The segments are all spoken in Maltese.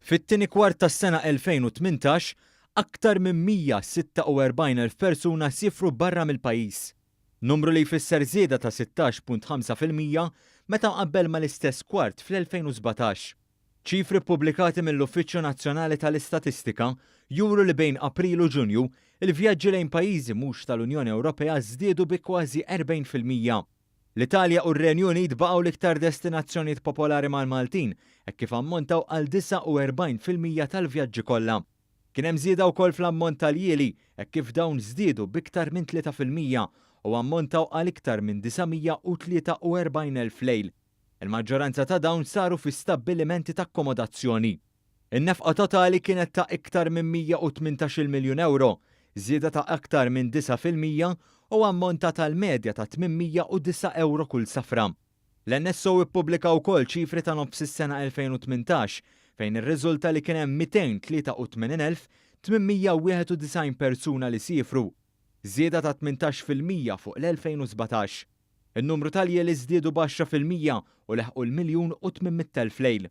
Fit-tieni kwart tas-sena 2018, aktar minn 146,000 persuna sifru barra mill-pajjiż. Numru li jfisser żieda ta' 16.5% meta mqabbel mal-istess kwart fl-2017. Ċifri ppubblikati mill-Uffiċċju Nazzjonali tal-Istatistika juru li bejn April u Ġunju il-vjaġġi lejn pajjiżi mhux tal-Unjoni Ewropea żdiedu bi kważi 40%. L-Italja u r-Renju Unit baqgħu l-iktar destinazzjonijiet popolari mal-Maltin hekk kif ammontaw għal 49% tal-vjaġġi kollha. Kien hemm żieda wkoll fl-ammont tal-jieli hekk kif dawn żdiedu b'iktar minn 3% u ammontaw għal iktar minn 943,000 lejl. Il-maġġoranza ta' dawn saru fi stabbilimenti ta' akkomodazzjoni. In-nefqa totali kienet ta' iktar minn 118 miljun euro, żieda ta' aktar minn 9% u ammonta tal-medja ta' 809 euro kull safra. L-NSO ippubblika wkoll ċifri ta' nofs is-sena 2018 fejn irriżulta li kien hemm 283,891 persuna li siefru, żieda ta' 18% fuq l-2017. In-numru tal-jieli żdiedu b'10% u leħqu l-1,800,000 lejl.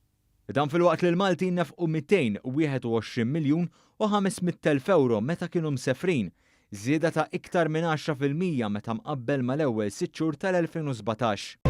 Dan filwaqt li l-Malti nnefqu 221,500,000 euro meta kienu msefrin, żieda ta' iktar minn 10% meta mqabbel mal-ewwel 6 xhur tal-2017.